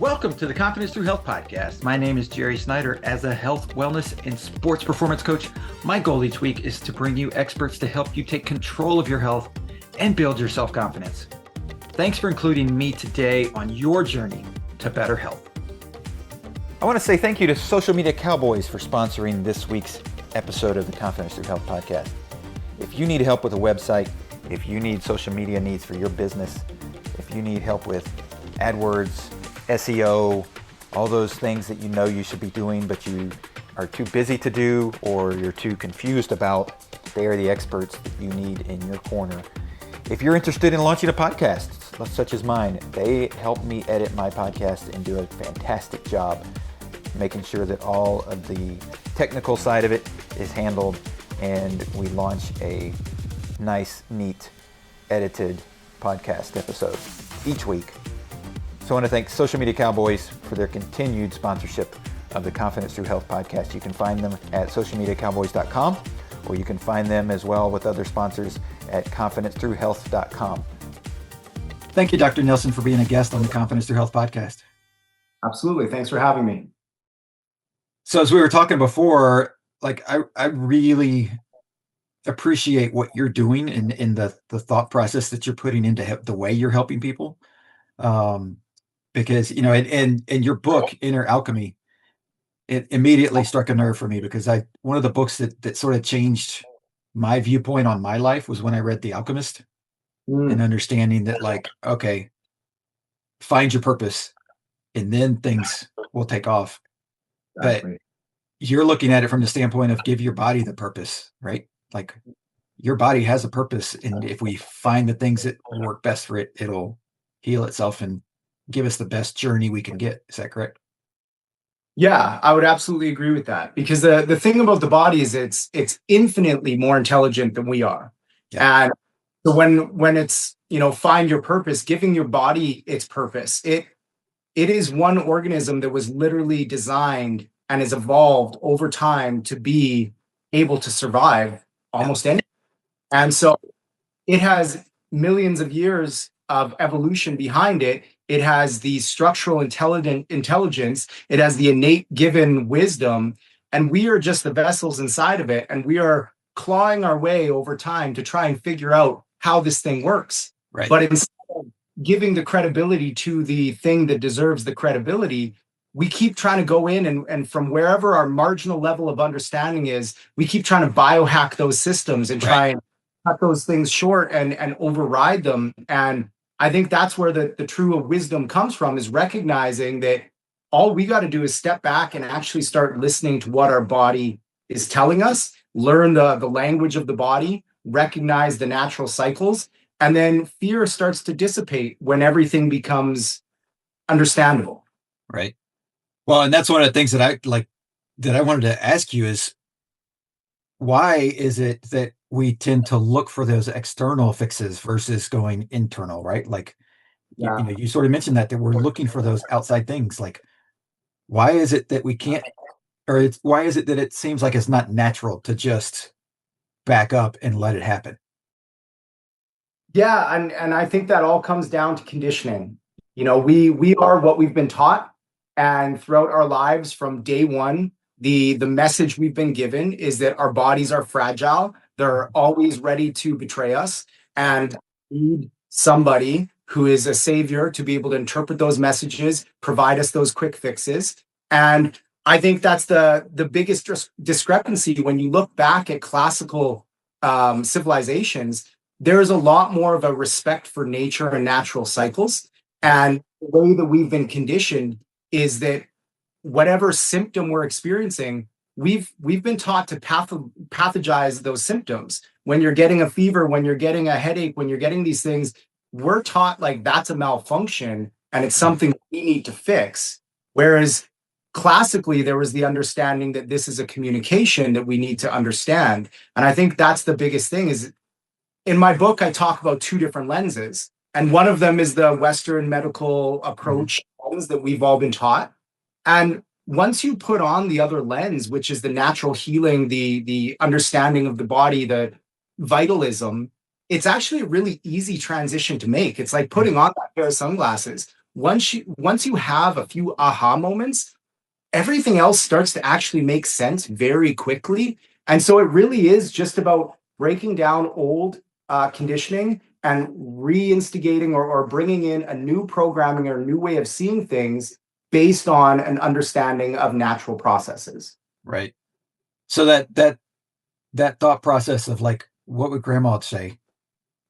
Welcome to the Confidence Through Health podcast. My name is Jerry Snyder. As a health, wellness, and sports performance coach, my goal each week is to bring you experts to help you take control of your health and build your self-confidence. Thanks for including me today on your journey to better health. I want to say thank you to Social Media Cowboys for sponsoring this week's episode of the Confidence Through Health podcast. If you need help with a website, if you need social media needs for your business, if you need help with AdWords, SEO, all those things that you know you should be doing, but you are too busy to do or you're too confused about, they are the experts that you need in your corner. If you're interested in launching a podcast, such as mine, they help me edit my podcast and do a fantastic job making sure that all of the technical side of it is handled, and we launch a nice, neat, edited podcast episode each week. So I want to thank Social Media Cowboys for their continued sponsorship of the Confidence Through Health podcast. You can find them at socialmediacowboys.com, or you can find them as well with other sponsors at confidencethroughhealth.com. Thank you, Dr. Nelson, for being a guest on the Confidence Through Health podcast. Absolutely. Thanks for having me. So as we were talking before, I really appreciate what you're doing in the thought process that you're putting into the way you're helping people. Because, in your book, Inner Alchemy, it immediately struck a nerve for me because one of the books that sort of changed my viewpoint on my life was when I read The Alchemist and understanding that, okay, find your purpose and then things will take off. Exactly. But you're looking at it from the standpoint of give your body the purpose, right? Like your body has a purpose. And if we find the things that work best for it, it'll heal itself and give us the best journey we can get. Is that correct? Yeah, I would absolutely agree with that, because the thing about the body is it's infinitely more intelligent than we are. Yeah. And so when it's, find your purpose, giving your body its purpose, it is one organism that was literally designed and has evolved over time to be able to survive almost anything. And so it has millions of years of evolution behind it. It has the structural intelligence. It has the innate given wisdom, and we are just the vessels inside of it. And we are clawing our way over time to try and figure out how this thing works. Right. But instead of giving the credibility to the thing that deserves the credibility, we keep trying to go in and from wherever our marginal level of understanding is, we keep trying to biohack those systems and try and cut those things short and override them. And I think that's where the true wisdom comes from, is recognizing that all we got to do is step back and actually start listening to what our body is telling us, learn the language of the body, recognize the natural cycles, and then fear starts to dissipate when everything becomes understandable. Right. Well, and that's one of the things that I wanted to ask you is, why is it that we tend to look for those external fixes versus going internal, right? You sort of mentioned that we're looking for those outside things. Like, why is it that we can't, or why is it that it seems like it's not natural to just back up and let it happen? Yeah, and I think that all comes down to conditioning. We are what we've been taught, and throughout our lives from day one, the message we've been given is that our bodies are fragile. They're always ready to betray us, and need somebody who is a savior to be able to interpret those messages, provide us those quick fixes. And I think that's the biggest discrepancy when you look back at classical civilizations. There is a lot more of a respect for nature and natural cycles. And the way that we've been conditioned is that whatever symptom we're experiencing, we've been taught to pathogize those symptoms. When you're getting a fever, when you're getting a headache, when you're getting these things, we're taught that's a malfunction and it's something we need to fix. Whereas classically, there was the understanding that this is a communication that we need to understand. And I think that's the biggest thing. Is in my book, I talk about two different lenses. And one of them is the Western medical approach lens that we've all been taught. And once you put on the other lens, which is the natural healing, the understanding of the body, the vitalism, it's actually a really easy transition to make. It's like putting on that pair of sunglasses. once you have a few aha moments, everything else starts to actually make sense very quickly. And so it really is just about breaking down old conditioning and reinstigating or bringing in a new programming or a new way of seeing things based on an understanding of natural processes. Right. So that thought process of like, what would grandma say?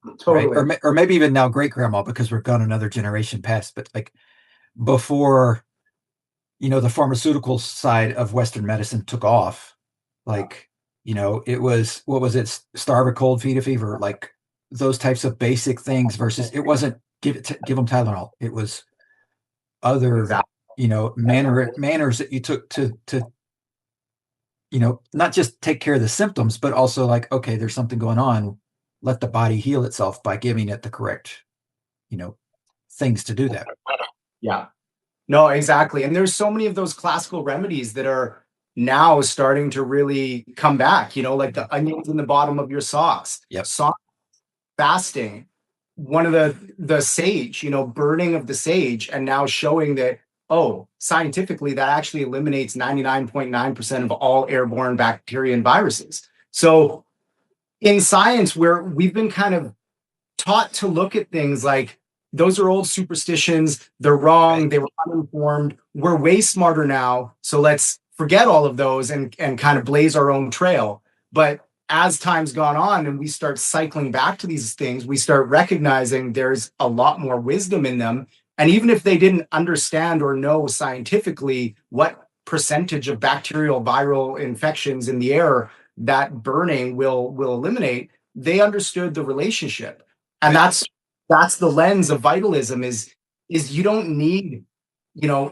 Right. Totally. Or maybe even now great grandma, because we're gone another generation past, but like before, the pharmaceutical side of Western medicine took off, like, it was, what was it? Starve a cold, feed a fever, like those types of basic things versus it wasn't give them Tylenol. It was other, Exactly. manners that you took to, not just take care of the symptoms, but also like, okay, there's something going on. Let the body heal itself by giving it the correct, you know, things to do that. Yeah. No, exactly. And there's so many of those classical remedies that are now starting to really come back, like the onions in the bottom of your socks, Yep. fasting, one of the sage, burning of the sage, and now showing that, oh, scientifically that actually eliminates 99.9% of all airborne bacteria and viruses. So in science, where we've been kind of taught to look at things like those are old superstitions, they're wrong, Right. they were uninformed, we're way smarter now, so let's forget all of those and kind of blaze our own trail. But as time's gone on and we start cycling back to these things, we start recognizing there's a lot more wisdom in them. And even if they didn't understand or know scientifically what percentage of bacterial viral infections in the air that burning will eliminate, they understood the relationship. And Right. that's the lens of vitalism is you don't need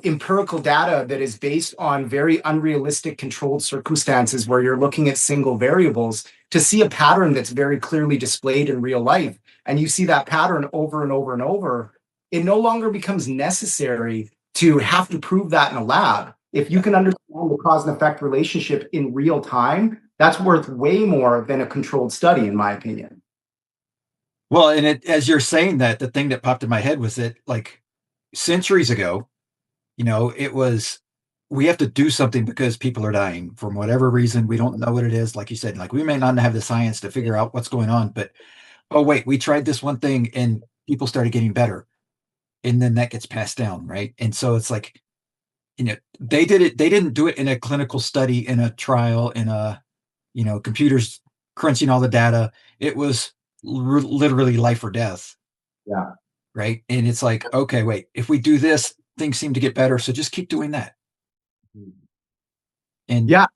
empirical data that is based on very unrealistic controlled circumstances where you're looking at single variables to see a pattern that's very clearly displayed in real life, and you see that pattern over and over and over. It no longer becomes necessary to have to prove that in a lab. If you can understand the cause and effect relationship in real time, that's worth way more than a controlled study, in my opinion. Well, and as you're saying that, the thing that popped in my head was that like centuries ago, it was, we have to do something because people are dying from whatever reason. We don't know what it is. Like you said, like we may not have the science to figure out what's going on, but oh wait, we tried this one thing and people started getting better. And then that gets passed down, right? And so it's like, they didn't do it in a clinical study, in a trial, in a, computers crunching all the data. It was literally life or death. Yeah. Right. And it's like, okay, wait, if we do this, things seem to get better. So just keep doing that. And Yeah,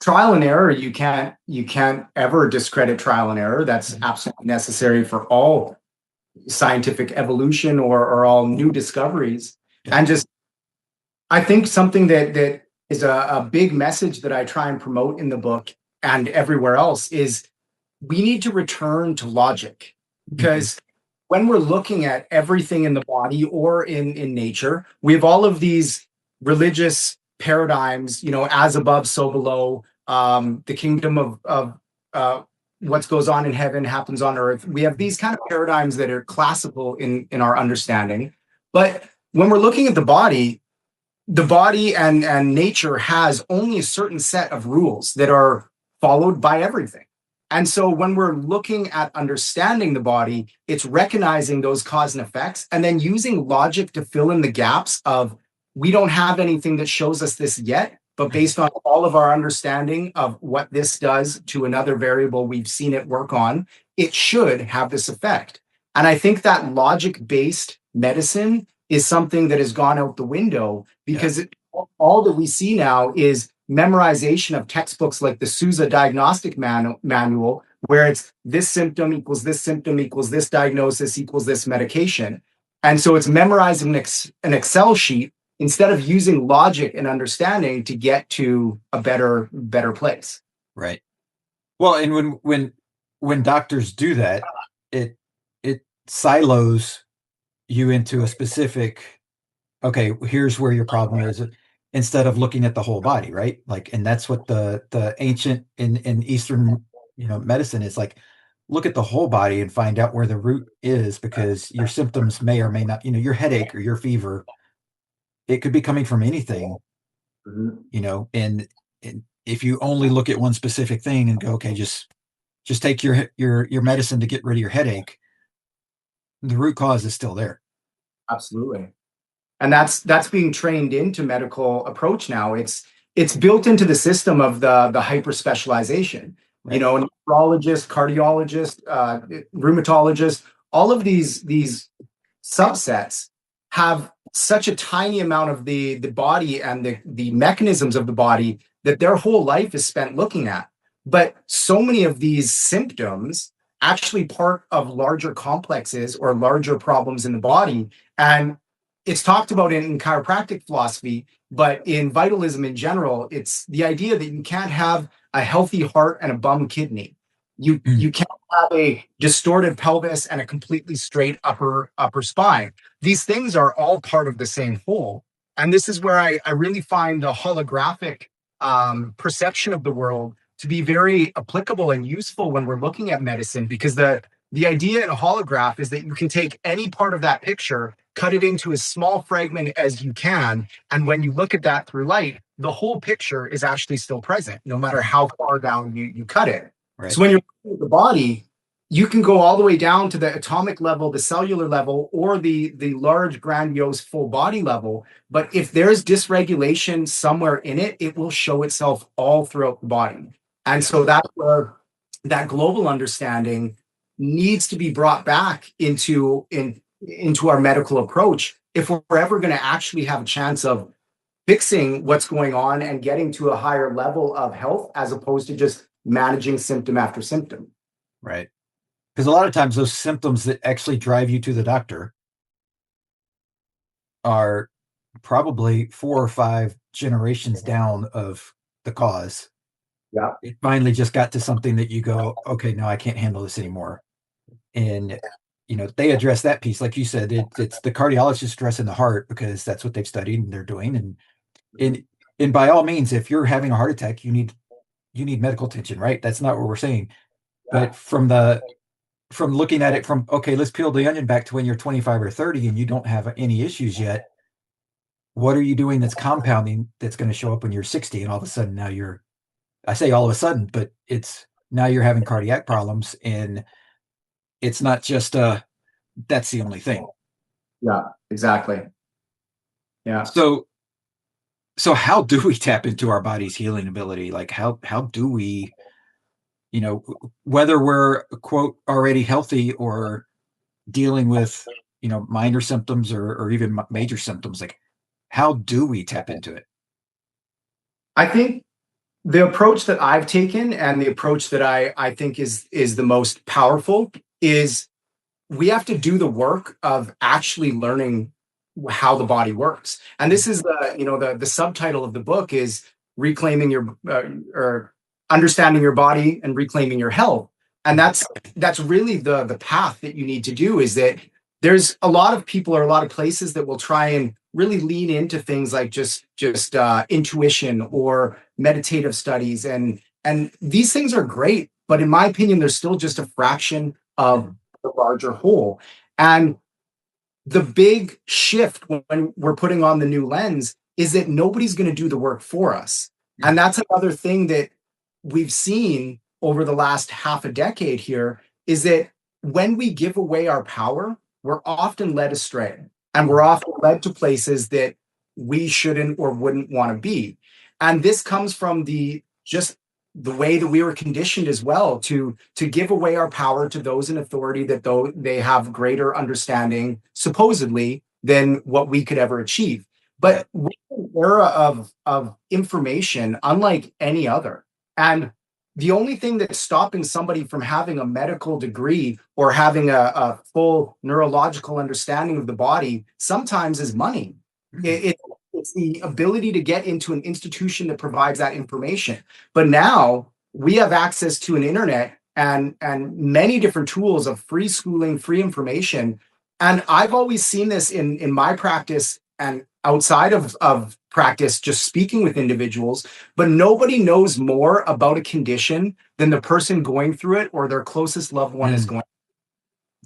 trial and error, you can't ever discredit trial and error. That's absolutely necessary for all scientific evolution or all new discoveries. yeah, And just I think something that is a big message that I try and promote in the book and everywhere else is we need to return to logic, mhm, because when we're looking at everything in the body or in nature, we have all of these religious paradigms, as above, so below, the kingdom of what goes on in heaven happens on earth. We have these kind of paradigms that are classical in our understanding. But when we're looking at the body and nature has only a certain set of rules that are followed by everything. And so when we're looking at understanding the body, it's recognizing those cause and effects and then using logic to fill in the gaps of we don't have anything that shows us this yet, but mhm, based on all of our understanding of what this does to another variable we've seen it work on, it should have this effect. And I think that logic-based medicine is something that has gone out the window yeah, because all that we see now is memorization of textbooks like the Sousa Diagnostic Manual, where it's this symptom equals this symptom equals this diagnosis equals this medication. And so it's memorizing an Excel sheet instead of using logic and understanding to get to a better place. right. Well, and when doctors do that, it silos you into a specific, okay, here's where your problem is, instead of looking at the whole body, right? Like, and that's what the ancient in Eastern, medicine is like. look at the whole body and find out where the root is, because your symptoms may or may not, your headache or your fever, it could be coming from anything, Mhm. and if you only look at one specific thing and go, okay, just take your medicine to get rid of your headache, the root cause is still there. Absolutely. And that's being trained into medical approach now. It's built into the system of the hyper specialization. Right. Nephrologist, cardiologist, rheumatologist, all of these subsets have such a tiny amount of the body and the mechanisms of the body that their whole life is spent looking at. But so many of these symptoms actually part of larger complexes or larger problems in the body. And it's talked about in chiropractic philosophy, but in vitalism in general, it's the idea that you can't have a healthy heart and a bum kidney. You can't have a distorted pelvis and a completely straight upper spine. These things are all part of the same whole. And this is where I really find the holographic perception of the world to be very applicable and useful when we're looking at medicine, because the idea in a holograph is that you can take any part of that picture, cut it into as small fragment as you can, and when you look at that through light, the whole picture is actually still present, no matter how far down you cut it. Right. So when you're looking at the body, you can go all the way down to the atomic level, the cellular level, or the large, grandiose, full body level. But if there's dysregulation somewhere in it, it will show itself all throughout the body. And so that's where that global understanding needs to be brought back into our medical approach if we're ever going to actually have a chance of fixing what's going on and getting to a higher level of health, as opposed to just managing symptom after symptom. Right. Because a lot of times those symptoms that actually drive you to the doctor are probably 4 or 5 generations down of the cause. Yeah. It finally just got to something that you go, okay, no, I can't handle this anymore. And they address that piece, like you said. It's the cardiologist addressing the heart, because that's what they've studied and they're doing. And by all means, if you're having a heart attack, you need medical attention, right? That's not what we're saying. But from looking at it from, okay, let's peel the onion back to when you're 25 or 30 and you don't have any issues yet. What are you doing that's compounding, that's going to show up when you're 60, and all of a sudden now I say all of a sudden, but it's now you're having cardiac problems, and it's not just that's the only thing. Yeah, exactly. Yeah. So how do we tap into our body's healing ability? Like how do we, whether we're quote already healthy or dealing with, minor symptoms or even major symptoms, like how do we tap into it? I think the approach that I've taken, and the approach that I think is the most powerful, is we have to do the work of actually learning how the body works. And this is the subtitle of the book is reclaiming your or understanding your body and reclaiming your health. And that's really the path that you need to do. Is that there's a lot of people or a lot of places that will try and really lean into things like just intuition or meditative studies, and these things are great, but in my opinion, they're still just a fraction of the larger whole. And the big shift when we're putting on the new lens is that nobody's going to do the work for us. And that's another thing that we've seen over the last half a decade here, is that when we give away our power, we're often led astray, and we're often led to places that we shouldn't or wouldn't want to be. And this comes from the way that we were conditioned as well to give away our power to those in authority, that though they have greater understanding supposedly than what we could ever achieve. But we're in an era of information unlike any other. And the only thing that's stopping somebody from having a medical degree or having a full neurological understanding of the body sometimes is money. It's the ability to get into an institution that provides that information. But now we have access to an internet and many different tools of free schooling, free information. And I've always seen this in my practice and outside of practice just speaking with individuals, but nobody knows more about a condition than the person going through it or their closest loved one is going.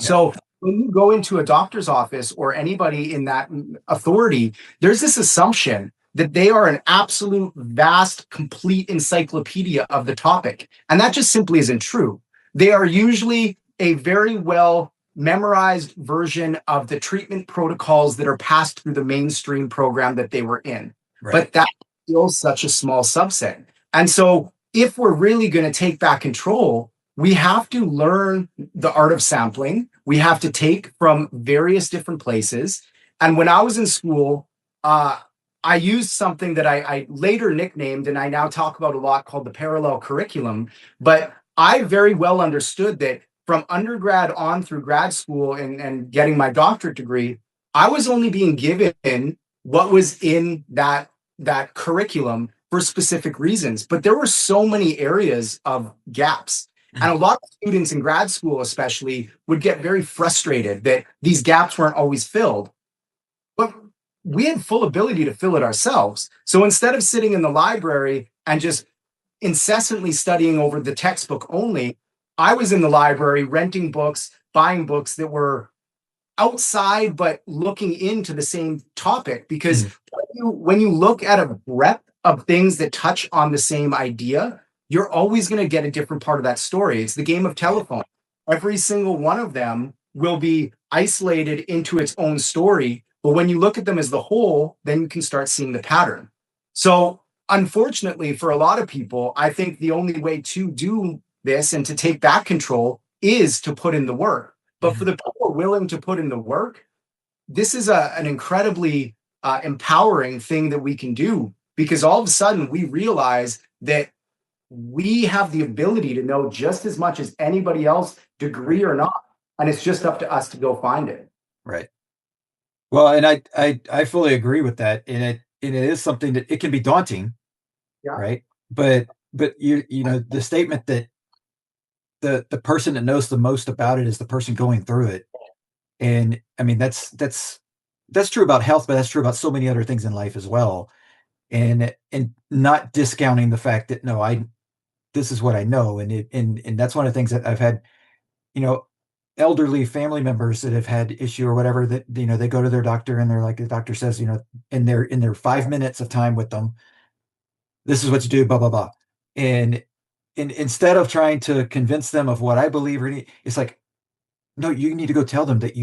Yeah. So when you go into a doctor's office or anybody in that authority, there's this assumption that they are an absolute, vast, complete encyclopedia of the topic. And that just simply isn't true. They are usually a very well memorized version of the treatment protocols that are passed through the mainstream program that they were in. Right. But that's still such a small subset. And so if we're really going to take back control, we have to learn the art of sampling. We have to take from various different places. And when I was in school, I used something that I later nicknamed, and I now talk about a lot, called the parallel curriculum. But I very well understood that from undergrad on through grad school and getting my doctorate degree, I was only being given what was in that curriculum for specific reasons. But there were so many areas of gaps. And a lot of students in grad school, especially, would get very frustrated that these gaps weren't always filled. But we had full ability to fill it ourselves. So instead of sitting in the library and just incessantly studying over the textbook only, I was in the library renting books, buying books that were outside but looking into the same topic. Because when you look at a breadth of things that touch on the same idea, you're always going to get a different part of that story. It's the game of telephone. Every single one of them will be isolated into its own story. But when you look at them as the whole, then you can start seeing the pattern. So unfortunately, for a lot of people, I think the only way to do this and to take back control is to put in the work. But for the people willing to put in the work, this is an incredibly empowering thing that we can do, because all of a sudden we realize that we have the ability to know just as much as anybody else, degree or not. And it's just up to us to go find it. Right. Well, and I fully agree with that. And it is something that it can be daunting. Yeah. Right. But you know, the statement that the person that knows the most about it is the person going through it. And I mean, that's true about health, but that's true about so many other things in life as well. And not discounting the fact that, no, this is what I know. And that's one of the things that I've had, you know, elderly family members that have had issue or whatever, that, you know, they go to their doctor and they're like, the doctor says, you know, in their 5 minutes of time with them, this is what you do, blah, blah, blah. And instead of trying to convince them of what I believe, it's like, no, you need to go tell them that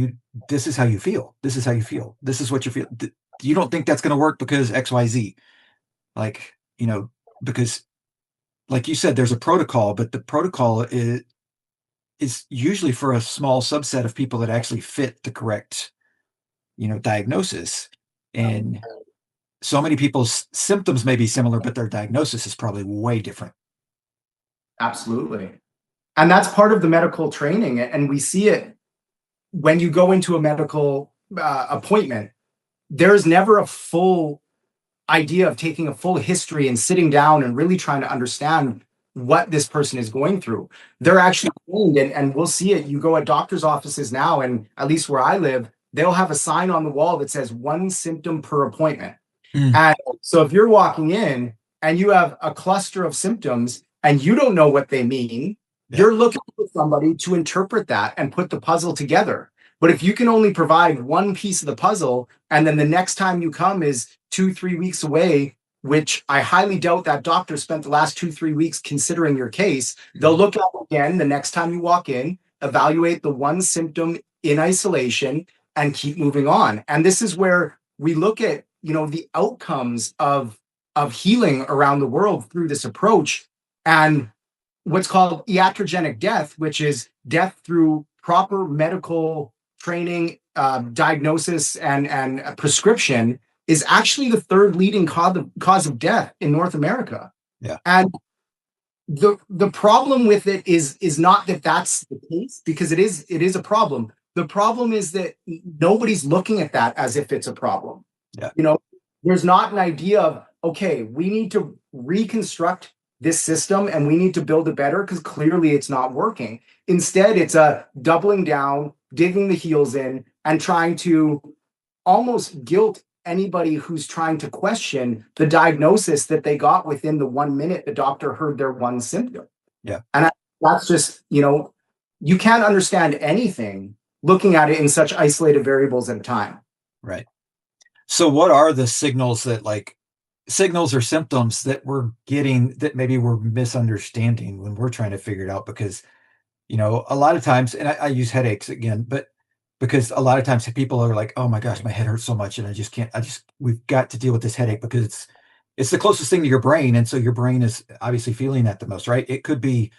this is how you feel. This is how you feel. This is what you feel. You don't think that's going to work because X, Y, Z. Like, you know, because like you said, there's a protocol, but the protocol is usually for a small subset of people that actually fit the correct, you know, diagnosis. And so many people's symptoms may be similar, but their diagnosis is probably way different. Absolutely. And that's part of the medical training. And we see it when you go into a medical appointment. There's never a full idea of taking a full history and sitting down and really trying to understand what this person is going through. They're actually trained, and we'll see it. You go at doctor's offices now, and at least where I live, they'll have a sign on the wall that says 1 symptom per appointment. And so if you're walking in and you have a cluster of symptoms and you don't know what they mean, you're looking for somebody to interpret that and put the puzzle together. But if you can only provide one piece of the puzzle, and then the next time you come is 2-3 weeks away, which I highly doubt that doctor spent the last 2-3 weeks considering your case, they'll look at it again the next time you walk in, evaluate the one symptom in isolation, and keep moving on. And this is where we look at, you know, the outcomes of healing around the world through this approach, and what's called iatrogenic death, which is death through proper medical training, diagnosis, and prescription, is actually the third leading cause of death in North America. Yeah. And the problem with it is not that that's the case, because it is a problem. The problem is that nobody's looking at that as if it's a problem. Yeah. You know, there's not an idea of, okay, we need to reconstruct this system and we need to build it better because clearly it's not working. Instead, it's a doubling down, digging the heels in, and trying to almost guilt anybody who's trying to question the diagnosis that they got within the 1 minute the doctor heard their one symptom. Yeah. And that's just, you can't understand anything looking at it in such isolated variables at a time. Right. So what are the signals or symptoms that we're getting that maybe we're misunderstanding when we're trying to figure it out? Because, a lot of times, and I use headaches again, but because a lot of times people are like, oh my gosh, my head hurts so much and we've got to deal with this headache because it's the closest thing to your brain. And so your brain is obviously feeling that the most, right? It could be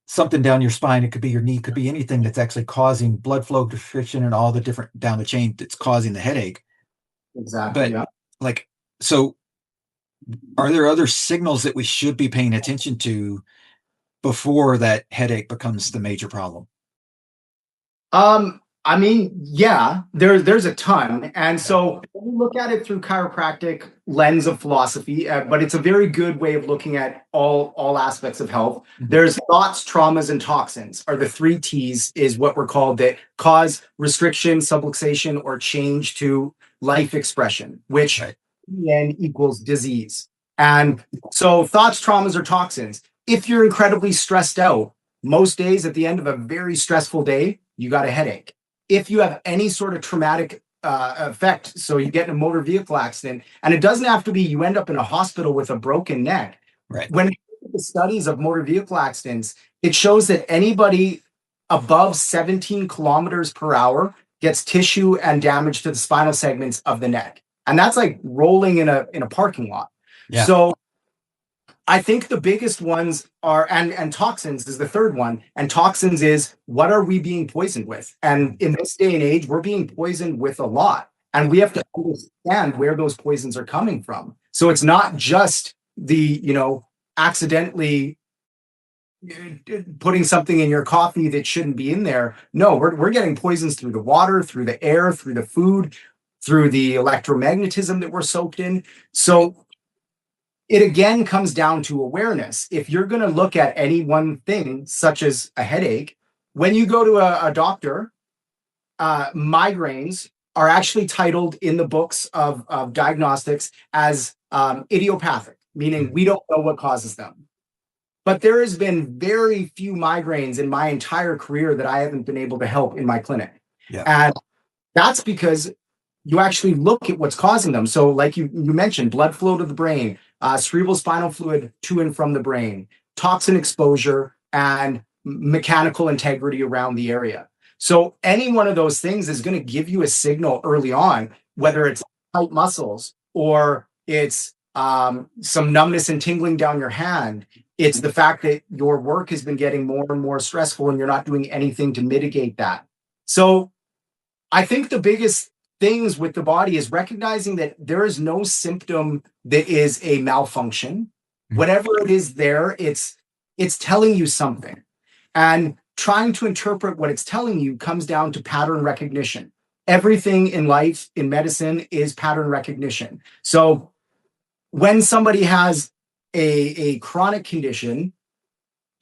something down your spine. It could be your knee, it could be anything that's actually causing blood flow restriction and all the different down the chain that's causing the headache. Exactly. But so are there other signals that we should be paying attention to before that headache becomes the major problem? There's a ton. And so we look at it through chiropractic lens of philosophy, but it's a very good way of looking at all aspects of health. Mhm. There's thoughts, traumas, and toxins are the 3 T's is what we're called that cause restriction, subluxation, or change to life expression, which then equals disease. And so thoughts, traumas, or toxins. If you're incredibly stressed out, most days at the end of a very stressful day, you got a headache. If you have any sort of traumatic effect, so you get in a motor vehicle accident, and it doesn't have to be you end up in a hospital with a broken neck. Right. When you look at the studies of motor vehicle accidents, it shows that anybody above 17 kilometers per hour gets tissue and damage to the spinal segments of the neck. And that's like rolling in a parking lot. Yeah. So I think the biggest ones are, and toxins is the third one. And toxins is, what are we being poisoned with? And in this day and age, we're being poisoned with a lot. And we have to understand where those poisons are coming from. So it's not just the, accidentally putting something in your coffee that shouldn't be in there. No, we're getting poisons through the water, through the air, through the food, through the electromagnetism that we're soaked in. So it again comes down to awareness. If you're going to look at any one thing, such as a headache, when you go to a doctor, migraines are actually titled in the books of diagnostics as idiopathic, meaning we don't know what causes them. But there has been very few migraines in my entire career that I haven't been able to help in my clinic. Yeah. And that's because you actually look at what's causing them. So like you mentioned, blood flow to the brain, cerebral spinal fluid to and from the brain, toxin exposure, and mechanical integrity around the area. So any one of those things is going to give you a signal early on, whether it's tight muscles or it's some numbness and tingling down your hand. It's the fact that your work has been getting more and more stressful and you're not doing anything to mitigate that. So I think the biggest things with the body is recognizing that there is no symptom that is a malfunction. Whatever it is there, it's telling you something. And trying to interpret what it's telling you comes down to pattern recognition. Everything in life, in medicine, is pattern recognition. So when somebody has a chronic condition,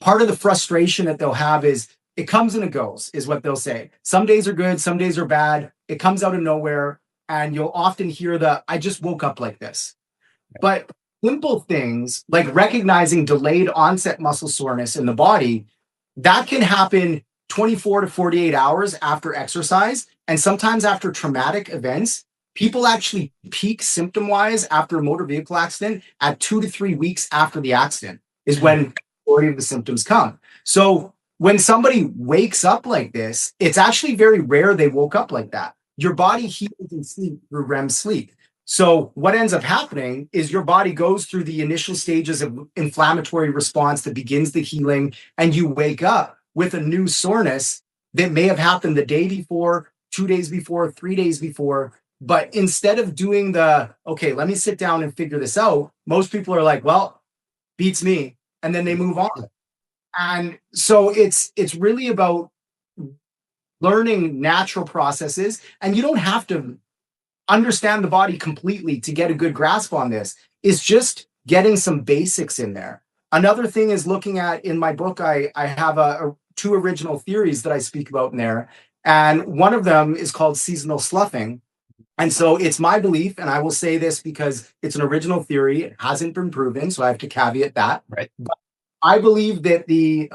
part of the frustration that they'll have is it comes and it goes, is what they'll say. Some days are good, some days are bad. It comes out of nowhere. And you'll often hear I just woke up like this. But simple things like recognizing delayed onset muscle soreness in the body, that can happen 24 to 48 hours after exercise. And sometimes after traumatic events, people actually peak symptom-wise after a motor vehicle accident at 2 to 3 weeks after the accident is when the majority of the symptoms come. So when somebody wakes up like this, it's actually very rare they woke up like that. Your body heals in sleep through REM sleep. So what ends up happening is your body goes through the initial stages of inflammatory response that begins the healing, and you wake up with a new soreness that may have happened the day before, 2 days before, 3 days before. But instead of doing okay, let me sit down and figure this out, most people are like, well, beats me. And then they move on. And so it's really about learning natural processes. And you don't have to understand the body completely to get a good grasp on this. It's just getting some basics in there. Another thing is looking at, in my book, I have two original theories that I speak about in there. And one of them is called seasonal sloughing. And so it's my belief, and I will say this because it's an original theory, it hasn't been proven, so I have to caveat that. Right. But I believe that the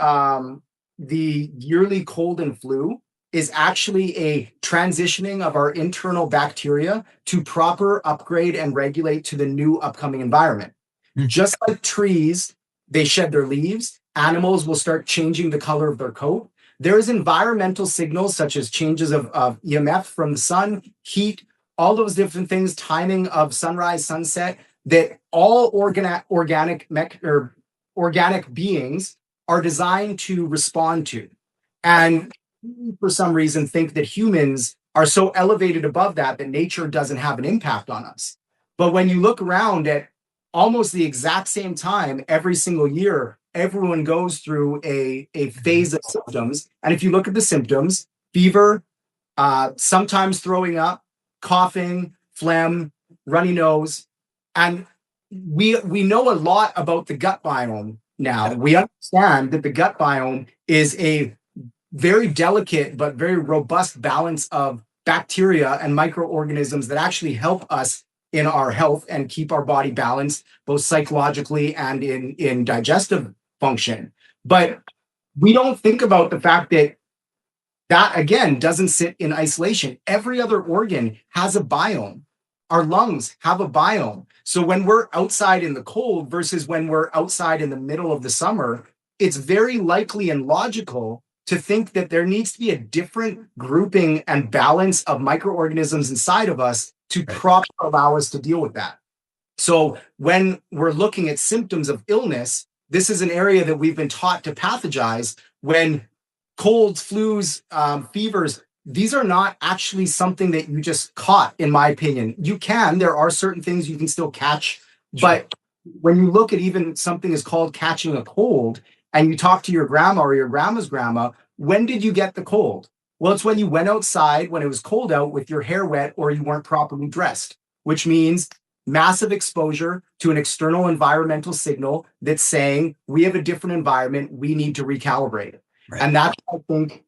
yearly cold and flu is actually a transitioning of our internal bacteria to proper upgrade and regulate to the new upcoming environment. Mm. Just like trees, they shed their leaves, animals will start changing the color of their coat. There's environmental signals such as changes of EMF from the sun, heat, all those different things, timing of sunrise, sunset, that all organic beings are designed to respond to. And for some reason think that humans are so elevated above that that nature doesn't have an impact on us. But when you look around at almost the exact same time every single year, everyone goes through a phase of symptoms. And if you look at the symptoms, fever, sometimes throwing up, coughing, phlegm, runny nose, and we know a lot about the gut biome now. We understand that the gut biome is a very delicate but very robust balance of bacteria and microorganisms that actually help us in our health and keep our body balanced, both psychologically and in digestive function. But we don't think about the fact that that again doesn't sit in isolation. Every other organ has a biome. Our lungs have a biome. So when we're outside in the cold versus when we're outside in the middle of the summer, it's very likely and logical to think that there needs to be a different grouping and balance of microorganisms inside of us to properly allow us to deal with that. So when we're looking at symptoms of illness, this is an area that we've been taught to pathologize when colds, flus, fevers, these are not actually something that you just caught, in my opinion. There are certain things you can still catch, but when you look at even something is called catching a cold, and you talk to your grandma or your grandma's grandma, when did you get the cold? Well, it's when you went outside when it was cold out with your hair wet or you weren't properly dressed, which means massive exposure to an external environmental signal that's saying we have a different environment, we need to recalibrate. Right. And that's, I think,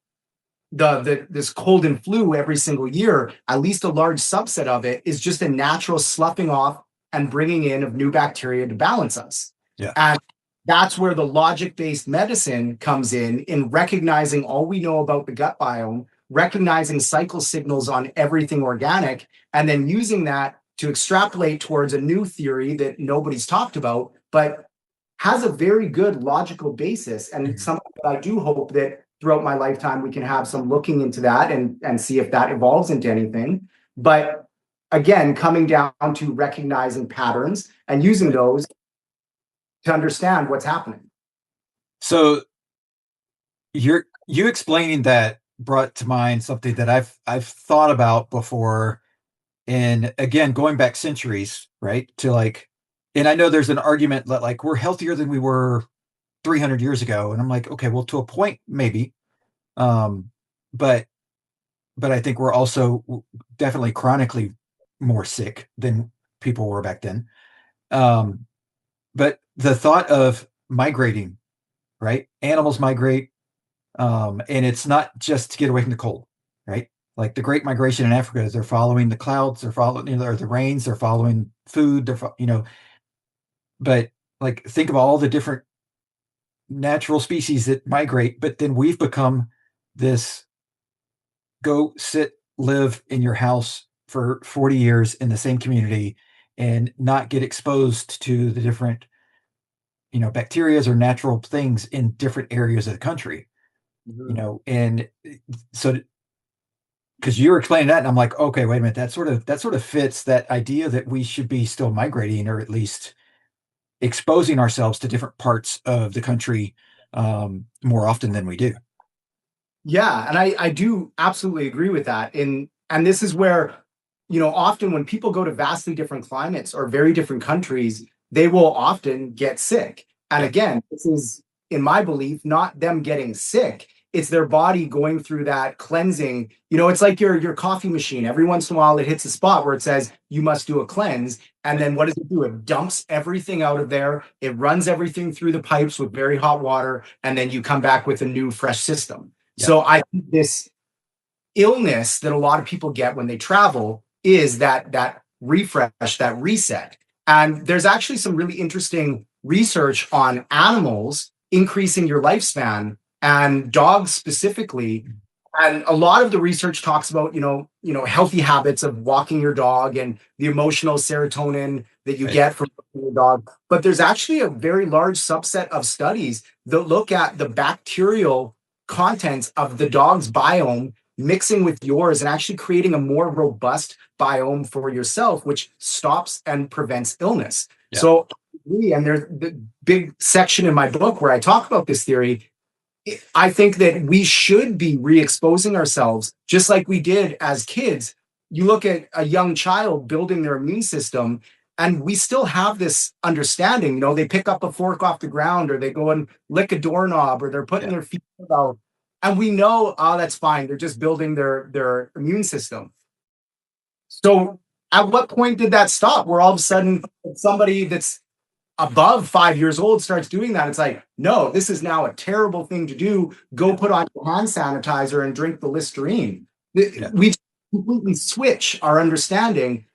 this cold and flu every single year, at least a large subset of it is just a natural sloughing off and bringing in of new bacteria to balance us. Yeah. And that's where the logic-based medicine comes in recognizing all we know about the gut biome, recognizing cycle signals on everything organic, and then using that to extrapolate towards a new theory that nobody's talked about, but has a very good logical basis. And something that I do hope that throughout my lifetime, we can have some looking into that and see if that evolves into anything. But again, coming down to recognizing patterns and using those to understand what's happening. So you explaining that brought to mind something that I've thought about before. And again, going back centuries, right? To like, and I know there's an argument that like we're healthier than we were 300 years ago. And I'm like, okay, well, to a point, maybe. But I think we're also definitely chronically more sick than people were back then. But the thought of migrating, right? Animals migrate, and it's not just to get away from the cold, right? Like the Great Migration in Africa, they're following the clouds, they're following, or the rains, they're following food, but like think of all the different natural species that migrate, but then we've become this go sit, live in your house for 40 years in the same community and not get exposed to the different, bacteria or natural things in different areas of the country, and so because you were explaining that, and I'm like, okay, wait a minute, that sort of fits that idea that we should be still migrating or at least exposing ourselves to different parts of the country more often than we do. Yeah, and I do absolutely agree with that. And this is where, often when people go to vastly different climates or very different countries, they will often get sick. And again, this is, in my belief, not them getting sick. It's their body going through that cleansing. It's like your coffee machine. Every once in a while, it hits a spot where it says you must do a cleanse. And then what does it do? It dumps everything out of there. It runs everything through the pipes with very hot water. And then you come back with a new, fresh system. Yeah. So I think this illness that a lot of people get when they travel is that refresh, that reset. And there's actually some really interesting research on animals increasing your lifespan and dogs specifically. And a lot of the research talks about, healthy habits of walking your dog and the emotional serotonin that you Right. get from walking your dog. But there's actually a very large subset of studies that look at the bacterial contents of the dog's biome mixing with yours and actually creating a more robust biome for yourself, which stops and prevents illness. Yeah. So, and there's the big section in my book where I talk about this theory. I think that we should be re-exposing ourselves just like we did as kids. You look at a young child building their immune system, and we still have this understanding. They pick up a fork off the ground, or they go and lick a doorknob, or they're putting their feet out, and we know, oh, that's fine. They're just building their immune system. So, at what point did that stop? Where all of a sudden somebody that's above 5 years old starts doing that, it's like, no, this is now a terrible thing to do. Go put on your hand sanitizer and drink the Listerine. We completely switch our understanding,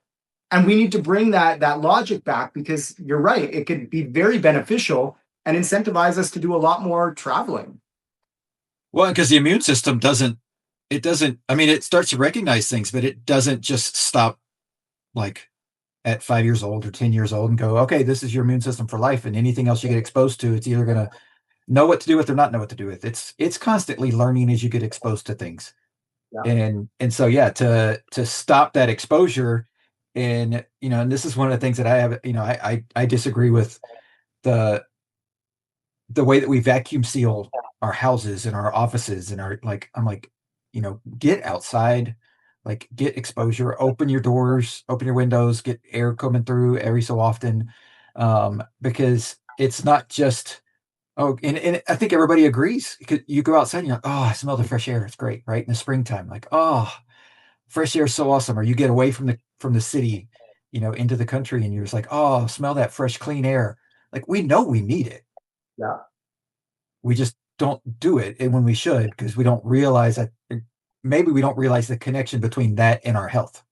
and we need to bring that logic back, because you're right, it could be very beneficial and incentivize us to do a lot more traveling. Well, because the immune system it starts to recognize things, but it doesn't just stop like at 5 years old or 10 years old and go, okay, this is your immune system for life. And anything else you get exposed to, it's either going to know what to do with or not know what to do with. It's constantly learning as you get exposed to things. Yeah. And so, yeah, to stop that exposure. And, and this is one of the things that I have, I disagree with the way that we vacuum seal our houses and our offices and I'm like, get outside, like get exposure, open your doors, open your windows, get air coming through every so often. Because it's not just, and I think everybody agrees. You go outside and you're like, oh, I smell the fresh air. It's great. Right. In the springtime, like, oh, fresh air is so awesome. Or you get away from the city, into the country, and you're just like, oh, smell that fresh, clean air. Like, we know we need it. Yeah. We just don't do it, and when we should, because we don't realize that maybe we don't realize the connection between that and our health.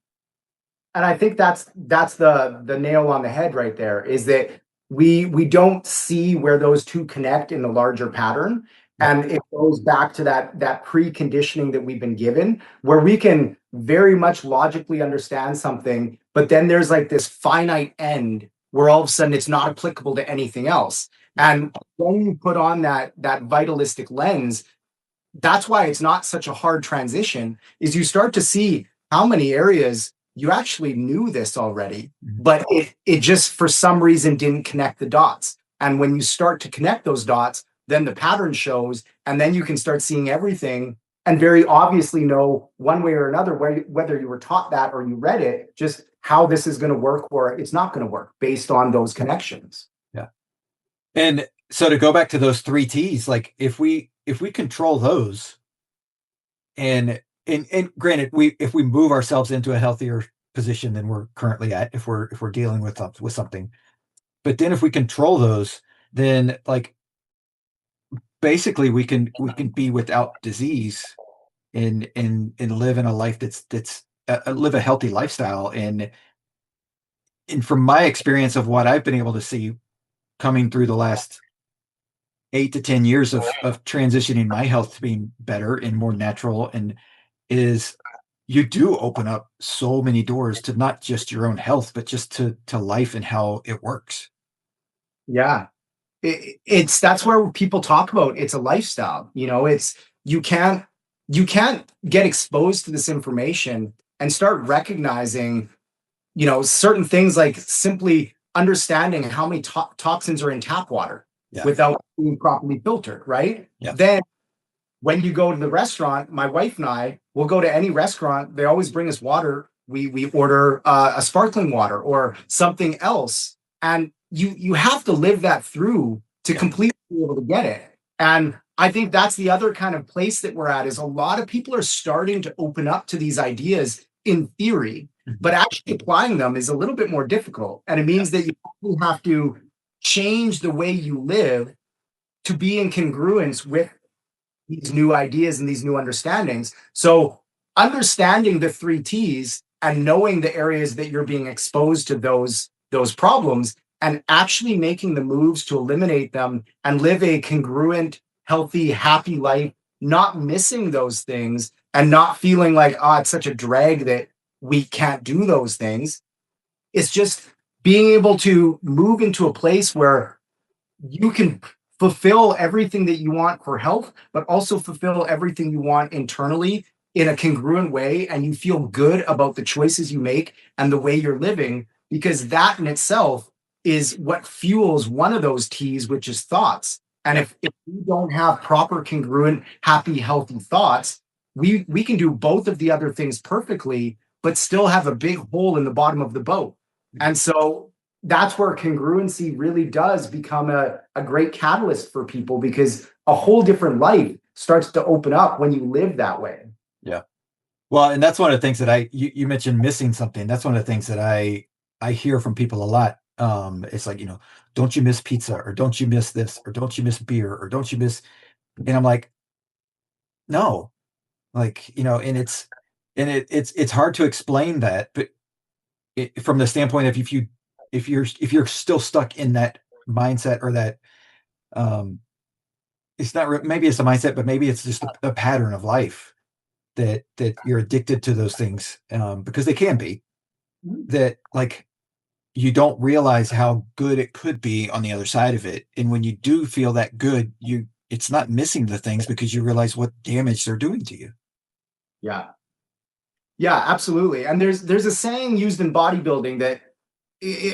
And I think that's the nail on the head right there, is that we don't see where those two connect in the larger pattern. And it goes back to that preconditioning that we've been given, where we can very much logically understand something, but then there's like this finite end where all of a sudden it's not applicable to anything else. And when you put on that vitalistic lens, that's why it's not such a hard transition, is you start to see how many areas you actually knew this already, but it just for some reason didn't connect the dots. And when you start to connect those dots, then the pattern shows, and then you can start seeing everything and very obviously know one way or another, whether you were taught that or you read it, just how this is going to work or it's not going to work based on those connections. Yeah. And so to go back to those 3 T's, like if we control those, and granted, if we move ourselves into a healthier position than we're currently at, if we're dealing with something, but then if we control those, then like basically we can be without disease and live in a life that's live a healthy lifestyle. And from my experience of what I've been able to see coming through the last 8 to 10 years of transitioning my health to being better and more natural, and is you do open up so many doors to not just your own health, but just to life and how it works. Yeah. That's where people talk about it's a lifestyle. It's you can't get exposed to this information and start recognizing, certain things, like simply understanding how many toxins are in tap water without being properly filtered, right? Yeah. Then when you go to the restaurant, my wife and I will go to any restaurant. They always bring us water. We order a sparkling water or something else, and you have to live that through to completely be able to get it. And I think that's the other kind of place that we're at, is a lot of people are starting to open up to these ideas in theory, but actually applying them is a little bit more difficult. And it means that you have to change the way you live to be in congruence with these new ideas and these new understandings. So understanding the 3 T's and knowing the areas that you're being exposed to those problems and actually making the moves to eliminate them and live a congruent, healthy, happy life, not missing those things and not feeling like, oh, it's such a drag that we can't do those things. It's just being able to move into a place where you can fulfill everything that you want for health, but also fulfill everything you want internally in a congruent way. And you feel good about the choices you make and the way you're living, because that in itself is what fuels one of those T's, which is thoughts. And if we don't have proper, congruent, happy, healthy thoughts, we can do both of the other things perfectly, but still have a big hole in the bottom of the boat. And so that's where congruency really does become a great catalyst for people, because a whole different life starts to open up when you live that way. Yeah. Well, and that's one of the things that you mentioned missing something. That's one of the things that I hear from people a lot. It's like, don't you miss pizza, or don't you miss this, or don't you miss beer, or don't you miss, and I'm like, no, like, and it's hard to explain that, but from the standpoint of if you're still stuck in that mindset, or that, it's not, maybe it's a mindset, but maybe it's just a pattern of life that you're addicted to those things, because they can be, that, like, you don't realize how good it could be on the other side of it. And when you do feel that good, it's not missing the things, because you realize what damage they're doing to you. Yeah. Yeah, absolutely. And there's a saying used in bodybuilding that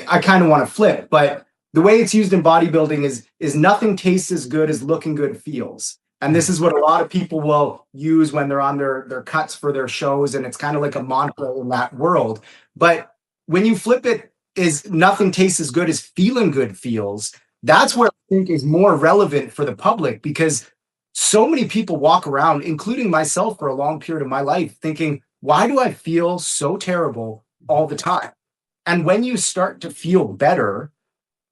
I kind of want to flip, but the way it's used in bodybuilding is nothing tastes as good as looking good feels. And this is what a lot of people will use when they're on their cuts for their shows. And it's kind of like a mantra in that world. But when you flip it, is nothing tastes as good as feeling good feels. That's where I think is more relevant for the public, because so many people walk around, including myself for a long period of my life, thinking, why do I feel so terrible all the time? And when you start to feel better,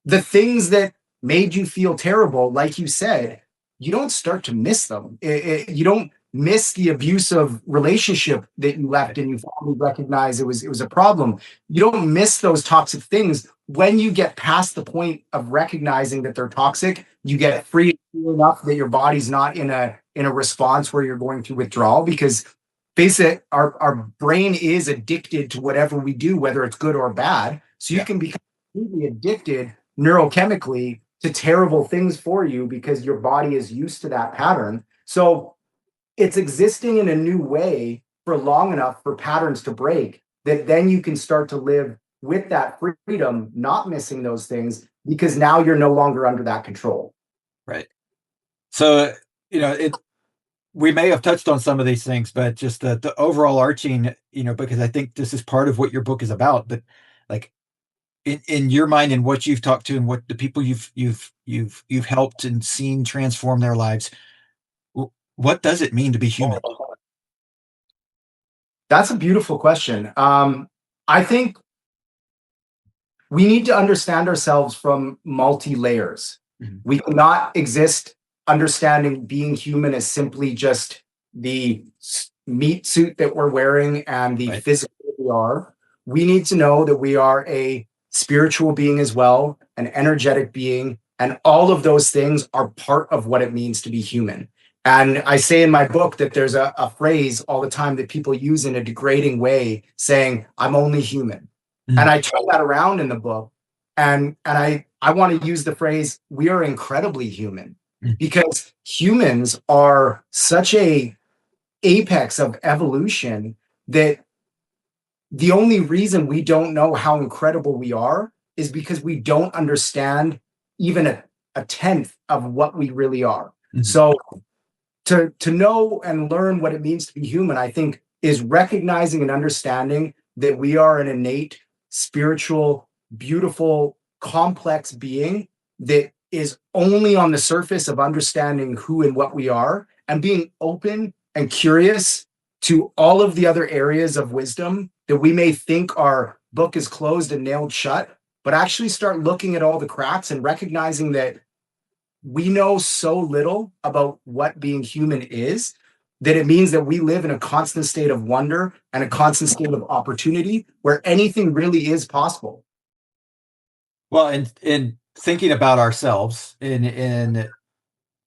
the things that made you feel terrible, like you said, you don't start to miss them. You don't miss the abusive relationship that you left and you finally recognize it was a problem. You don't miss those toxic things. When you get past the point of recognizing that they're toxic, you get free enough that your body's not in a response where you're going through withdrawal, because face it, our brain is addicted to whatever we do, whether it's good or bad. So you can become completely addicted neurochemically to terrible things for you, because your body is used to that pattern. So it's existing in a new way for long enough for patterns to break, that then you can start to live with that freedom, not missing those things, because now you're no longer under that control. Right. So, we may have touched on some of these things, but just the overall arching, because I think this is part of what your book is about, but, like, in your mind and what you've talked to and what the people you've helped and seen transform their lives, what does it mean to be human? That's a beautiful question. I think we need to understand ourselves from multi-layers. Mm-hmm. We cannot exist understanding being human as simply just the meat suit that we're wearing and the physical that we are. We need to know that we are a spiritual being as well, an energetic being, and all of those things are part of what it means to be human. And I say in my book that there's a phrase all the time that people use in a degrading way, saying, I'm only human. Mm-hmm. And I turn that around in the book, and I want to use the phrase, we are incredibly human, because humans are such a apex of evolution that the only reason we don't know how incredible we are is because we don't understand even a tenth of what we really are. Mm-hmm. So to know and learn what it means to be human, I think, is recognizing and understanding that we are an innate, spiritual, beautiful, complex being that is only on the surface of understanding who and what we are, and being open and curious to all of the other areas of wisdom that we may think our book is closed and nailed shut, but actually start looking at all the cracks and recognizing that we know so little about what being human is, then it means that we live in a constant state of wonder and a constant state of opportunity where anything really is possible. Well, and thinking about ourselves, and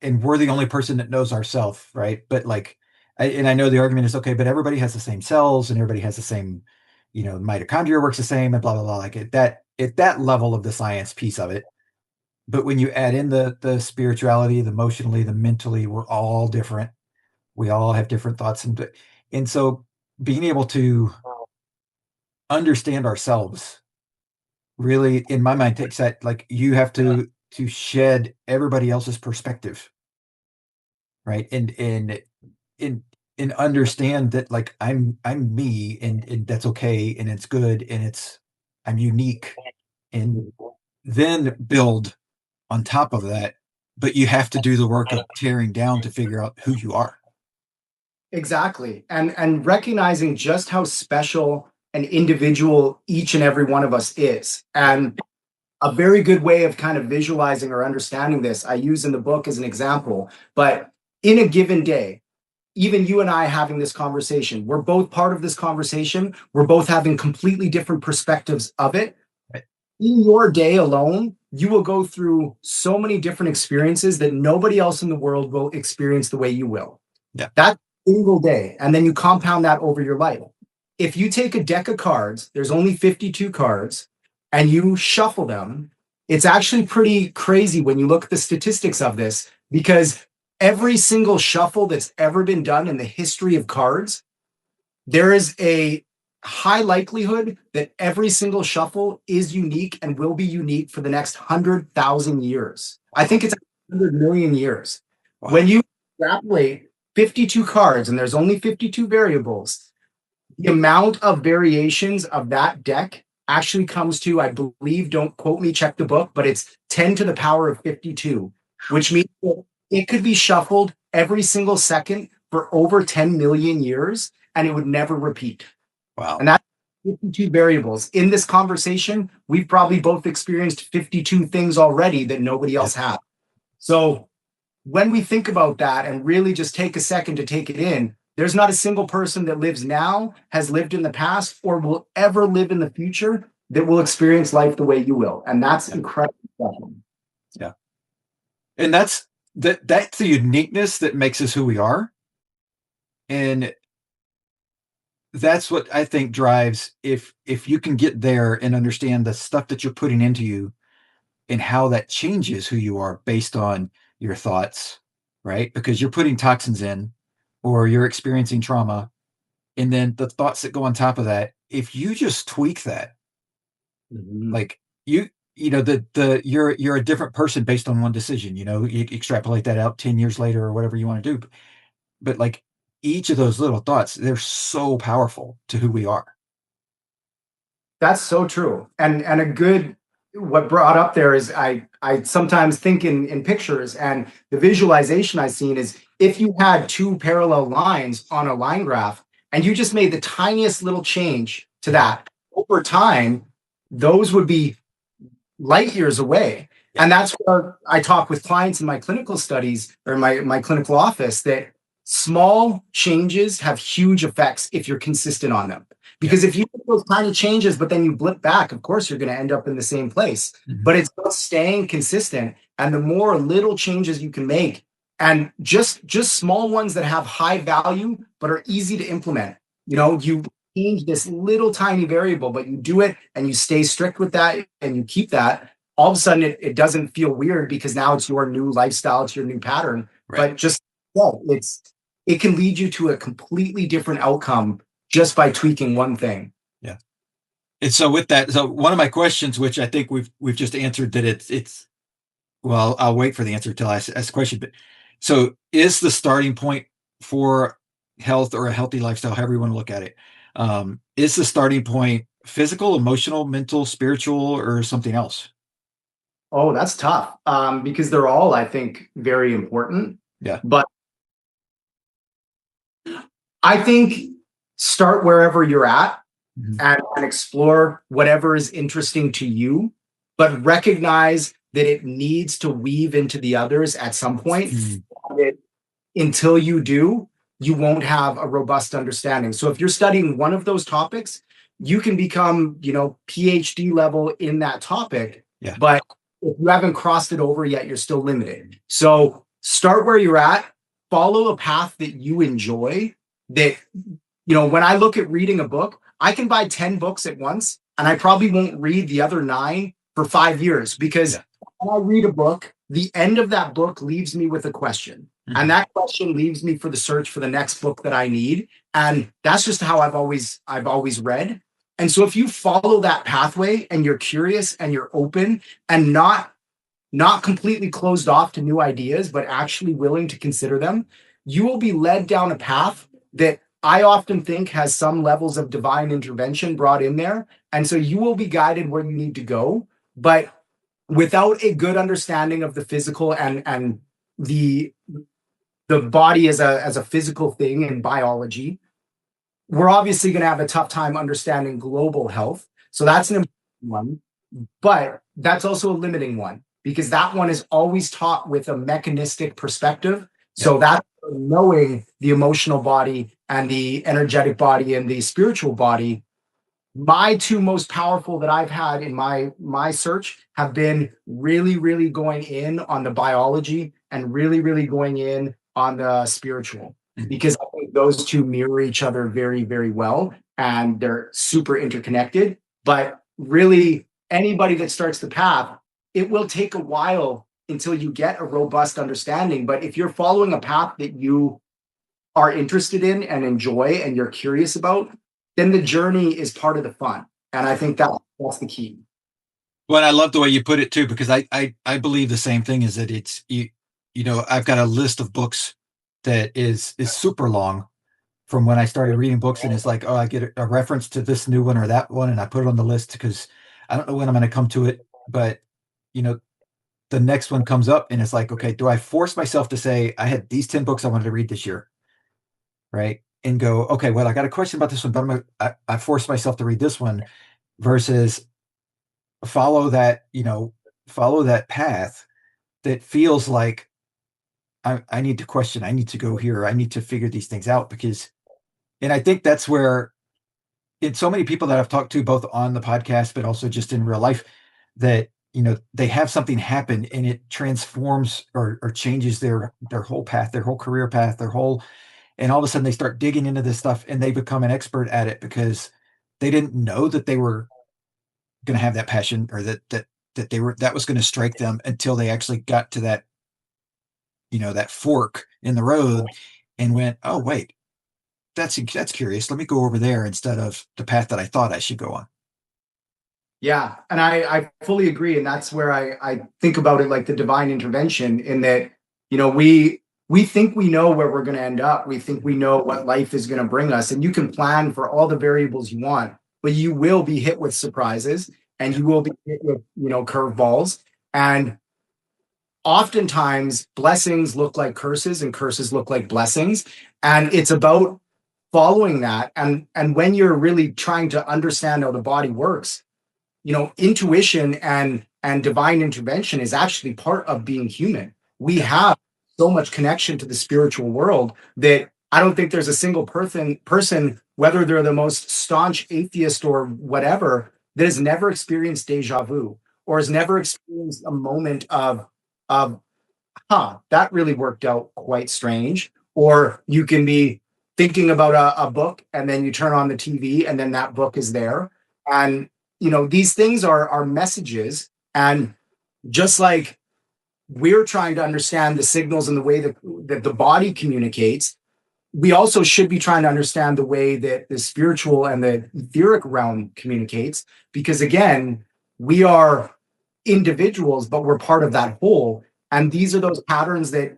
we're the only person that knows ourselves, right? But like, I know the argument is okay, but everybody has the same cells and everybody has the same, mitochondria works the same and blah blah blah. Like at that level of the science piece of it. But when you add in the spirituality, the emotionally, the mentally, we're all different. We all have different thoughts, and so being able to understand ourselves really, in my mind, takes that, like, you have to shed everybody else's perspective, right? And understand that, like, I'm me, and that's okay, and it's good, and I'm unique, and then build on top of that. But you have to do the work of tearing down to figure out who you are. Exactly. And recognizing just how special an individual each and every one of us is. And a very good way of kind of visualizing or understanding this, I use in the book as an example, but in a given day, even you and I having this conversation, we're both part of this conversation. We're both having completely different perspectives of it. Right. In your day alone, you will go through so many different experiences that nobody else in the world will experience the way you will. Yeah. That single day. And then you compound that over your life. If you take a deck of cards, there's only 52 cards, and you shuffle them, it's actually pretty crazy when you look at the statistics of this, because every single shuffle that's ever been done in the history of cards, there is a high likelihood that every single shuffle is unique and will be unique for the next 100,000 years. I think it's 100 million years. Wow. When you extrapolate 52 cards and there's only 52 variables, the amount of variations of that deck actually comes to, I believe, don't quote me, check the book, but it's 10 to the power of 52, which means that it could be shuffled every single second for over 10 million years and it would never repeat. Wow. And that's 52 variables. In this conversation, we've probably both experienced 52 things already that nobody else has. So when we think about that and really just take a second to take it in, there's not a single person that lives now, has lived in the past, or will ever live in the future that will experience life the way you will. And that's incredible. Yeah. And that's the uniqueness that makes us who we are. And that's what I think drives, if you can get there and understand the stuff that you're putting into you and how that changes who you are based on your thoughts, right? Because you're putting toxins in, or you're experiencing trauma, and then the thoughts that go on top of that, if you just tweak that, like you're a different person based on one decision. You extrapolate that out 10 years later or whatever you want to do, but like, each of those little thoughts, they're so powerful to who we are. That's so true. And a good, what brought up there is I sometimes think in pictures, and the visualization I've seen is if you had two parallel lines on a line graph and you just made the tiniest little change to that, over time, those would be light years away. And that's where I talk with clients in my clinical studies or my clinical office, that small changes have huge effects if you're consistent on them. Because if you make those tiny changes, but then you blip back, of course, you're going to end up in the same place. But it's about staying consistent. And the more little changes you can make, and just small ones that have high value, but are easy to implement. You change this little tiny variable, but you do it and you stay strict with that and you keep that. All of a sudden, it doesn't feel weird because now it's your new lifestyle, it's your new pattern. Right. But just, it can lead you to a completely different outcome just by tweaking one thing. Yeah. And so with that, one of my questions, which I think we've just answered, that it's well, I'll wait for the answer till I ask the question. But so, is the starting point for health or a healthy lifestyle, however you want to look at it, is the starting point physical, emotional, mental, spiritual, or something else? Oh, that's tough. Because they're all, I think, very important. Yeah. But I think start wherever you're at and explore whatever is interesting to you, but recognize that it needs to weave into the others at some point. Until you do, you won't have a robust understanding. So if you're studying one of those topics, you can become, PhD level in that topic. Yeah. But if you haven't crossed it over yet, you're still limited. So start where you're at, follow a path that you enjoy. That, when I look at reading a book, I can buy 10 books at once and I probably won't read the other 9 for 5 years, because when I read a book, the end of that book leaves me with a question. And that question leaves me for the search for the next book that I need. And that's just how I've always read. And so if you follow that pathway and you're curious and you're open and not completely closed off to new ideas, but actually willing to consider them, you will be led down a path that I often think has some levels of divine intervention brought in there. And so you will be guided where you need to go. But without a good understanding of the physical and the body as a physical thing in biology, we're obviously going to have a tough time understanding global health. So that's an important one, but that's also a limiting one, because that one is always taught with a mechanistic perspective. So that's knowing the emotional body and the energetic body and the spiritual body. My 2 most powerful that I've had in my search have been really, really going in on the biology and really, really going in on the spiritual, because I think those 2 mirror each other very, very well, and they're super interconnected. But really, anybody that starts the path, it will take a while until you get a robust understanding. But if you're following a path that you are interested in and enjoy and you're curious about, then the journey is part of the fun. And I think that's the key. Well, I love the way you put it too, because I believe the same thing, is that it's, I've got a list of books that is super long from when I started reading books, and it's like, oh, I get a reference to this new one or that one, and I put it on the list because I don't know when I'm going to come to it. But, the next one comes up and it's like, okay, do I force myself to say, I had these 10 books I wanted to read this year, right? And go, okay, well, I got a question about this one, but I forced myself to read this one, versus follow that path that feels like I need to question, I need to go here, I need to figure these things out. And I think that's where, in so many people that I've talked to, both on the podcast, but also just in real life, that, they have something happen and it transforms or changes their whole path, their whole career path, and all of a sudden they start digging into this stuff and they become an expert at it, because they didn't know that they were going to have that passion, or that was going to strike them, until they actually got to that, that fork in the road and went, oh, wait, that's curious. Let me go over there instead of the path that I thought I should go on. Yeah. And I fully agree. And that's where I think about it like the divine intervention, in that, we think we know where we're going to end up. We think we know what life is going to bring us. And you can plan for all the variables you want, but you will be hit with surprises, and you will be hit with, curveballs. And oftentimes blessings look like curses and curses look like blessings. And it's about following that. And when you're really trying to understand how the body works, intuition and divine intervention is actually part of being human. We have so much connection to the spiritual world that I don't think there's a single person, whether they're the most staunch atheist or whatever, that has never experienced deja vu, or has never experienced a moment of that really worked out quite strange. Or you can be thinking about a book, and then you turn on the TV and then that book is there. And these things are messages. And just like we're trying to understand the signals and the way that the body communicates, we also should be trying to understand the way that the spiritual and the etheric realm communicates. Because again, we are individuals, but we're part of that whole. And these are those patterns that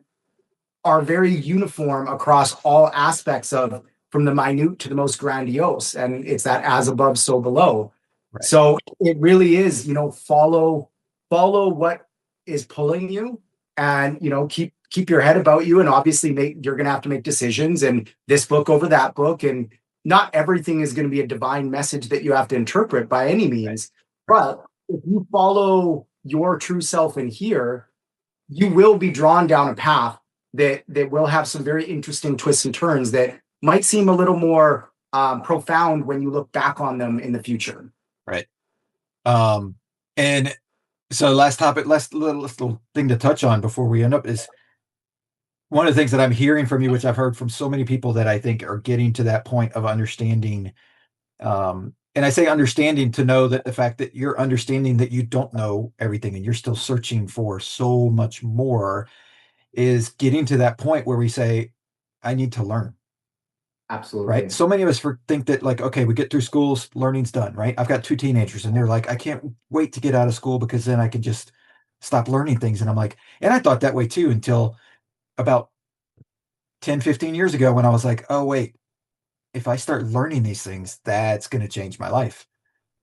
are very uniform across all aspects of, from the minute to the most grandiose. And it's that as above, so below. Right. So it really is, follow what is pulling you, and, keep your head about you. And obviously you're going to have to make decisions, and this book over that book. And not everything is going to be a divine message that you have to interpret by any means. But if you follow your true self in here, you will be drawn down a path that will have some very interesting twists and turns that might seem a little more profound when you look back on them in the future. Right. And so last little thing to touch on before we end up is one of the things that I'm hearing from you, which I've heard from so many people that I think are getting to that point of understanding. And I say understanding to know that the fact that you're understanding that you don't know everything and you're still searching for so much more is getting to that point where we say, I need to learn. Absolutely. Right. So many of us think that like, okay, we get through school, learning's done. Right. I've got 2 teenagers and they're like, I can't wait to get out of school because then I can just stop learning things. And I'm like, and I thought that way too, until about 10, 15 years ago when I was like, oh, wait, if I start learning these things, that's going to change my life.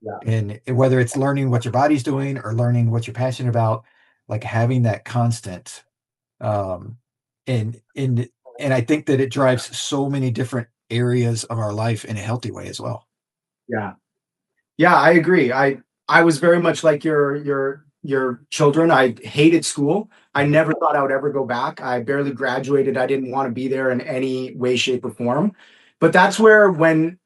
Yeah. And whether it's learning what your body's doing or learning what you're passionate about, like having that constant, and I think that it drives so many different areas of our life in a healthy way as well. Yeah. Yeah, I agree. I was very much like your children. I hated school. I never thought I would ever go back. I barely graduated. I didn't want to be there in any way, shape, or form. But that's where when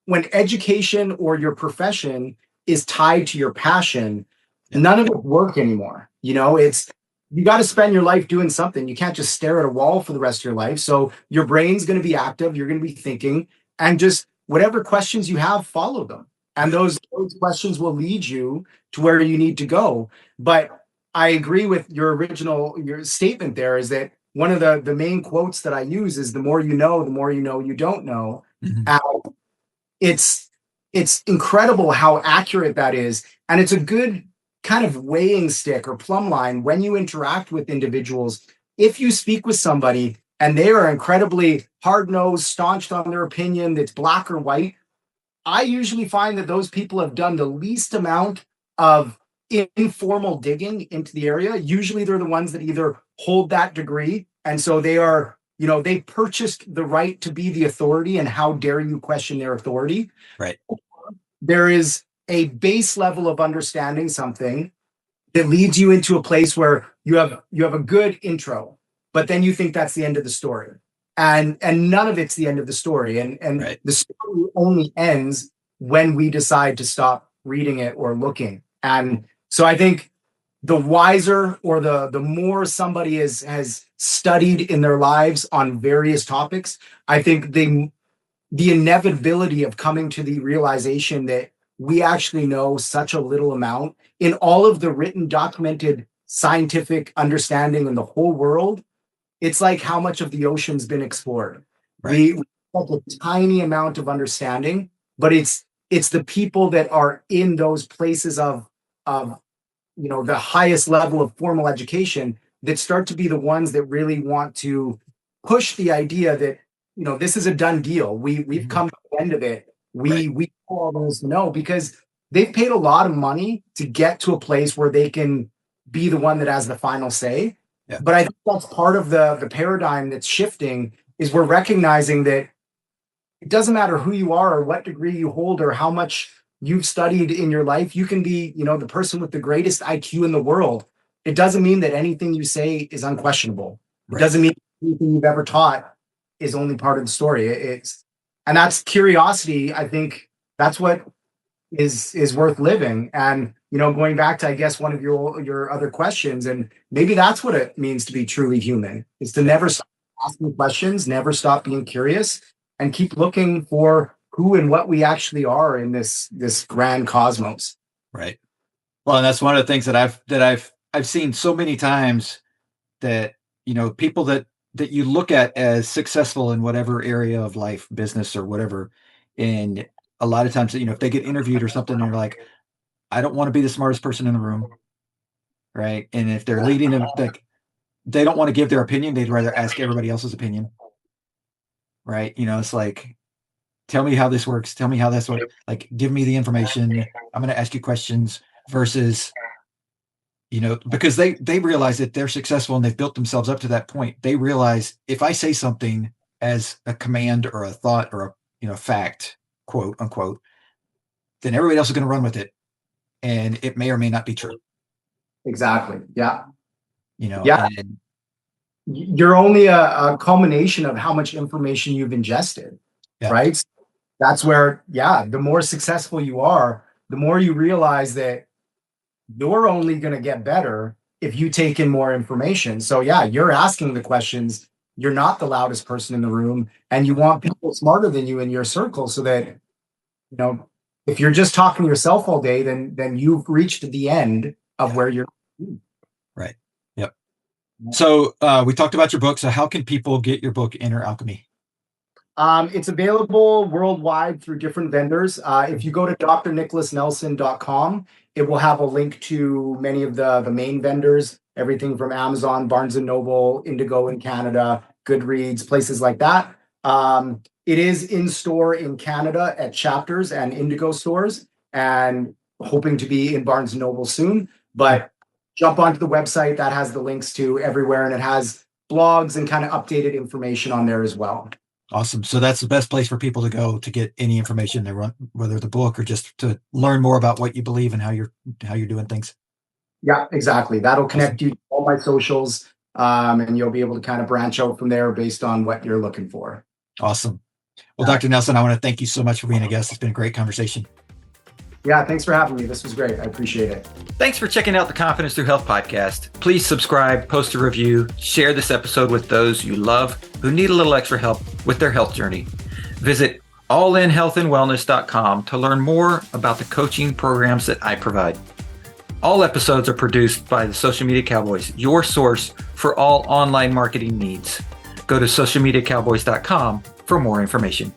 education or your profession is tied to your passion, none of it work anymore. It's you got to spend your life doing something. You can't just stare at a wall for the rest of your life. So your brain's going to be active. You're going to be thinking, and just whatever questions you have, follow them. And those questions will lead you to where you need to go. But I agree with your statement there is that one of the main quotes that I use is the more you know you don't know. Mm-hmm. It's incredible how accurate that is. And it's a good kind of weighing stick or plumb line when you interact with individuals. If you speak with somebody and they are incredibly hard-nosed, staunched on their opinion, that's black or white, I usually find that those people have done the least amount of informal digging into the area. Usually they're the ones that either hold that degree. And so they are, they purchased the right to be the authority, and how dare you question their authority? Right. There is a base level of understanding something that leads you into a place where you have a good intro, but then you think that's the end of the story. And none of it's the end of the story. And Right. The story only ends when we decide to stop reading it or looking. And so I think the wiser or the more somebody has studied in their lives on various topics, I think the inevitability of coming to the realization that we actually know such a little amount in all of the written, documented scientific understanding in the whole world. It's like how much of the ocean's been explored. Right. We have a tiny amount of understanding, but it's the people that are in those places of the highest level of formal education that start to be the ones that really want to push the idea that this is a done deal. We've come to the end of it. We know all those to know, because they've paid a lot of money to get to a place where they can be the one that has the final say. Yeah. But I think that's part of the paradigm that's shifting, is we're recognizing that it doesn't matter who you are or what degree you hold or how much you've studied in your life. You can be, the person with the greatest IQ in the world. It doesn't mean that anything you say is unquestionable. It doesn't mean anything you've ever taught is only part of the story. And that's curiosity. I think that's what is worth living. And going back to, I guess, one of your other questions, and maybe that's what it means to be truly human, is to never stop asking questions, never stop being curious, and keep looking for who and what we actually are in this grand cosmos. Right. Well, and that's one of the things that I've seen so many times, that people that you look at as successful in whatever area of life, business or whatever, and a lot of times, if they get interviewed or something, they're like, I don't want to be the smartest person in the room, right? And if they're leading them, like, they don't want to give their opinion, they'd rather ask everybody else's opinion, right? It's like, tell me how this works, tell me how that's what, like, give me the information, I'm going to ask you questions, versus because they realize that they're successful and they've built themselves up to that point. They realize, if I say something as a command or a thought or a fact, quote unquote, then everybody else is going to run with it, and it may or may not be true. Exactly. Yeah. And you're only a culmination of how much information you've ingested, Yeah. right? So that's where, yeah, the more successful you are, the more you realize that you're only going to get better if you take in more information. So yeah, you're asking the questions. You're not the loudest person in the room, and you want people smarter than you in your circle so that, if you're just talking to yourself all day, then you've reached the end of where you're. Right. Yep. So we talked about your book. So how can people get your book, Inner Alchemy? It's available worldwide through different vendors. If you go to drnicholasnelson.com, it will have a link to many of the main vendors, everything from Amazon, Barnes & Noble, Indigo in Canada, Goodreads, places like that. It is in store in Canada at Chapters and Indigo stores, and hoping to be in Barnes & Noble soon. But jump onto the website that has the links to everywhere, and it has blogs and kind of updated information on there as well. Awesome. So that's the best place for people to go to get any information they want, whether the book or just to learn more about what you believe and how you're doing things. Yeah, exactly. That'll connect you to all my socials, and you'll be able to kind of branch out from there based on what you're looking for. Awesome. Well, Dr. Nelson, I want to thank you so much for being a guest. It's been a great conversation. Yeah, thanks for having me. This was great. I appreciate it. Thanks for checking out the Confidence Through Health podcast. Please subscribe, post a review, share this episode with those you love who need a little extra help with their health journey. Visit allinhealthandwellness.com to learn more about the coaching programs that I provide. All episodes are produced by the Social Media Cowboys, your source for all online marketing needs. Go to socialmediacowboys.com for more information.